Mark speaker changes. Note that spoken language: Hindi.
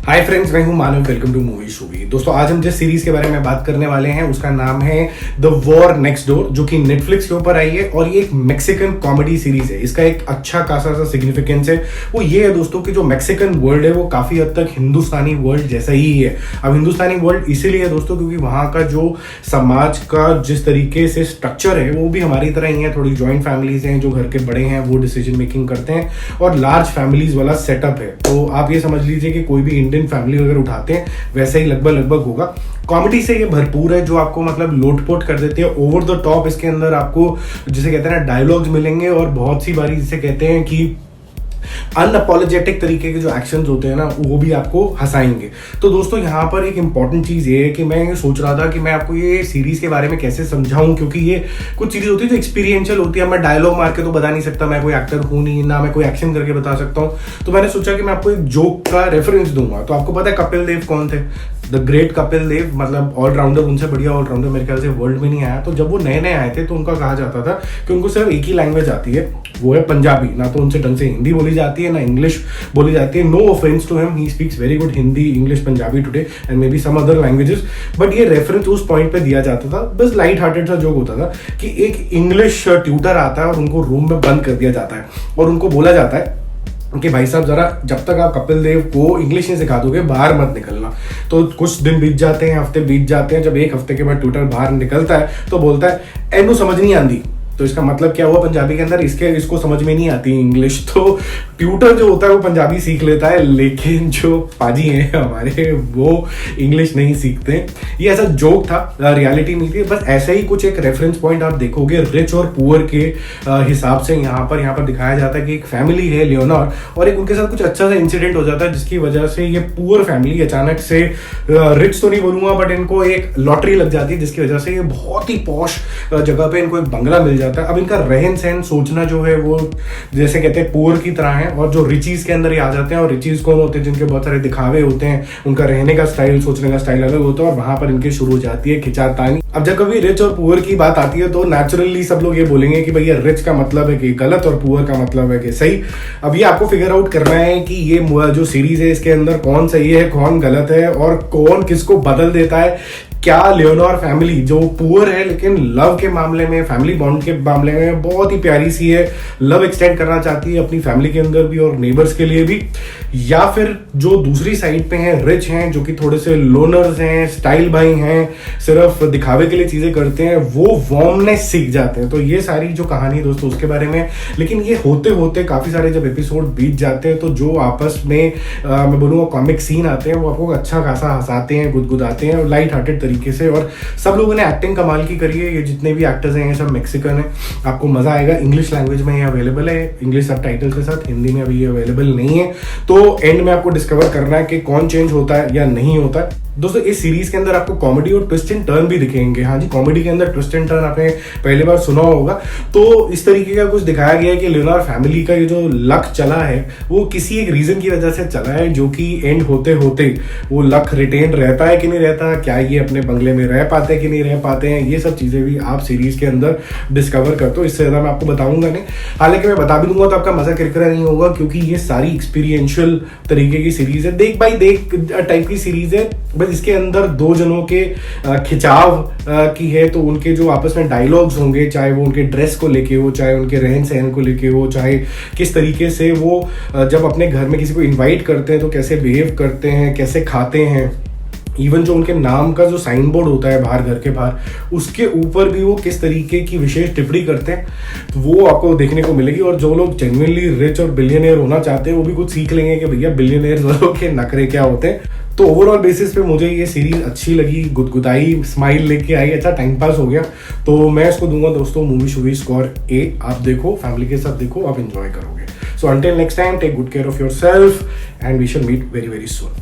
Speaker 1: हाय फ्रेंड्स, मैं हूं Manav. Welcome to movie shoovy. दोस्तों, आज हम जिस सीरीज के बारे में बात करने वाले हैं उसका नाम है द वॉर नेक्स्ट डोर, जो कि नेटफ्लिक्स के ऊपर आई है और ये एक मैक्सिकन कॉमेडी सीरीज है। इसका एक अच्छा खासा सा सिग्निफिकेंस है, वो ये है दोस्तों कि जो मैक्सिकन वर्ल्ड है वो काफी हद तक हिंदुस्तानी वर्ल्ड जैसा ही है। अब हिंदुस्तानी वर्ल्ड इसीलिए है दोस्तों क्योंकि वहां का जो समाज का जिस तरीके से स्ट्रक्चर है वो भी हमारी तरह ही है। थोड़ी ज्वाइंट फैमिलीज हैं, जो घर के बड़े हैं वो डिसीजन मेकिंग करते हैं और लार्ज फैमिलीज वाला सेटअप है। तो आप ये समझ लीजिए कि कोई भी फैमिली अगर उठाते हैं वैसे ही लगभग होगा। कॉमेडी से ये भरपूर है, जो आपको मतलब लोटपोट कर देते हैं ओवर द टॉप। इसके अंदर आपको जिसे कहते हैं ना डायलॉग्स मिलेंगे और बहुत सी बारी जिसे कहते हैं कि अनअपोलोजेटिक तरीके के जो एक्शंस होते हैं ना वो भी आपको हंसाएंगे। तो दोस्तों, यहाँ पर एक इंपॉर्टेंट चीज ये है कि मैं ये सोच रहा था कि मैं आपको ये सीरीज के बारे में कैसे समझाऊं, क्योंकि ये कुछ चीजें होती है जो एक्सपीरियंशियल होती है। मैं डायलॉग मार के तो बता नहीं सकता, मैं कोई एक्टर हूं नहीं, ना मैं कोई एक्शन करके बता सकता हूं। तो मैंने सोचा कि मैं आपको एक जोक का रेफरेंस दूंगा। तो आपको पता है कपिल देव कौन थे? द ग्रेट कपिल देव, मतलब ऑलराउंडर। उनसे बढ़िया ऑलराउंडर मेरे ख्याल से वर्ल्ड में नहीं आया। तो जब वो नए नए आए थे तो उनका कहा जाता था कि उनको सिर्फ एक ही लैंग्वेज आती है, वो है पंजाबी। ना तो उनसे ढंग से हिंदी बोली जाती है ना इंग्लिश बोली जाती है। No offence to him, he speaks very good Hindi, English, Punjabi today and may be some other languages. But ये रेफरेंस उस पॉइंट पे दिया जाता था, बस लाइट हार्टेड सा जोक होता था कि एक इंग्लिश ट्यूटर आता है और उनको रूम में बंद कर दिया जाता है और उनको बोला जाता है कि भाई साहब जरा जब तक आप कपिल देव को इंग्लिश नहीं सिखा दोगे बाहर मत निकलना। तो कुछ दिन बीत जाते हैं, हफ्ते बीत जाते हैं। जब एक हफ्ते के बाद ट्यूटर बाहर निकलता है तो बोलता है एनू समझ नहीं आती। तो इसका मतलब क्या हुआ पंजाबी के अंदर, इसको समझ में नहीं आती इंग्लिश। तो ट्यूटर जो होता है वो पंजाबी सीख लेता है, लेकिन जो पाजी हैं हमारे वो इंग्लिश नहीं सीखते। ये ऐसा जोक था, रियलिटी नहीं थी। बस ऐसे ही कुछ एक रेफरेंस पॉइंट आप देखोगे रिच और पुअर के हिसाब से। यहाँ पर दिखाया जाता है कि एक फैमिली है लियोनार, और एक उनके साथ कुछ अच्छा सा इंसिडेंट हो जाता है जिसकी वजह से ये पुअर फैमिली अचानक से रिच तो नहीं बोलूंगा बट इनको एक लॉटरी लग जाती है, जिसकी वजह से ये बहुत ही पॉश जगह पे इनको एक बंगला मिल जाता है। अब इनका रहन सहन सोचना जो है वो जैसे कहते हैं पुअर की तरह है, और जो रिचीज के अंदर ही आ जाते हैं। और रिचीज कौन होते हैं? जिनके बहुत सारे दिखावे होते हैं, उनका रहने का स्टाइल, सोचने का स्टाइल अलग होता है, और वहां पर इनकी शुरू हो जाती है खिंचातानी। अब जब कभी रिच और पुअर की बात आती है तो नेचुरली सब लोग ये बोलेंगे कि भैया रिच का मतलब है कि गलत और पुअर का मतलब है कि सही। अब ये आपको फिगर आउट करना है कि ये जो सीरीज है इसके अंदर कौन सही है कौन गलत है और कौन किसको बदल देता है। क्या लियोनार फैमिली जो पुअर है लेकिन लव के मामले में, फैमिली बॉन्ड के मामले में बहुत ही प्यारी सी है, लव एक्सटेंड करना चाहती है अपनी फैमिली के अंदर भी और नेबर्स के लिए भी, या फिर जो दूसरी साइड पे हैं रिच हैं जो कि थोड़े से लोनर्स हैं, स्टाइल भाई हैं, सिर्फ दिखावे के लिए चीजें करते हैं, वो वार्मनेस सीख जाते हैं। तो ये सारी जो कहानी दोस्तों उसके बारे में। लेकिन ये होते होते काफी सारे जब एपिसोड बीत जाते हैं तो जो आपस में मैं बोलूँगा कॉमिक सीन आते हैं वो आपको अच्छा खासा हंसाते हैं, गुदगुदाते हैं और लाइट हार्टेड तरीके से। और सब लोगों ने एक्टिंग कमाल की करी है। ये जितने भी एक्टर्स हैं ये सब मैक्सिकन है, आपको मजा आएगा। इंग्लिश लैंग्वेज में ये अवेलेबल है, इंग्लिश सबटाइटल के साथ। हिंदी में अभी ये अवेलेबल नहीं है। तो एंड में आपको डिस्कवर करना है कि कौन चेंज होता है या नहीं होता है। दोस्तों, इस सीरीज के अंदर आपको कॉमेडी और ट्विस्ट एंड टर्न भी दिखेंगे। हाँ जी, कॉमेडी के अंदर ट्विस्ट एंड टर्न आपने पहली बार सुना होगा। तो इस तरीके का कुछ दिखाया गया है कि लियोनार फैमिली का ये जो लक चला है वो किसी एक रीजन की वजह से चला है, जो कि एंड होते होते वो लक रिटेन रहता है कि नहीं रहता, क्या ये अपने बंगले में रह पाते हैं कि नहीं रह पाते हैं, ये सब चीजें भी आप सीरीज के अंदर डिस्कवर करते हो। इससे ज्यादा मैं आपको बताऊंगा नहीं, हालांकि मैं बता भी दूंगा तो आपका मजा किरकिरा नहीं होगा, क्योंकि ये सारी एक्सपीरियंशियल तरीके की सीरीज है, देख बाई देख टाइप की सीरीज है। बस इसके अंदर दो जनों के खिंचाव की है, तो उनके जो आपस में डायलॉग्स होंगे, चाहे वो उनके ड्रेस को लेके हो, चाहे उनके रहन सहन को लेके हो, चाहे किस तरीके से वो जब अपने घर में किसी को इनवाइट करते हैं तो कैसे बिहेव करते हैं, कैसे खाते हैं, इवन जो उनके नाम का जो साइन बोर्ड होता है बाहर घर के बाहर उसके ऊपर भी वो किस तरीके की विशेष टिप्पणी करते हैं, तो वो आपको देखने को मिलेगी। और जो लोग जेन्युइनली रिच और बिलियनियर होना चाहते हैं वो भी कुछ सीख लेंगे कि भैया बिलियनियर वालों के नखरे क्या होते हैं। तो ओवरऑल बेसिस पे मुझे ये सीरीज अच्छी लगी, गुदगुदाई, स्माइल लेके आई, अच्छा टाइम पास हो गया। तो मैं इसको दूंगा दोस्तों मूवी शूवी स्कोर A। आप देखो, फैमिली के साथ देखो, आप एंजॉय करोगे। So until next time, take good care of your self and we shall meet very very soon.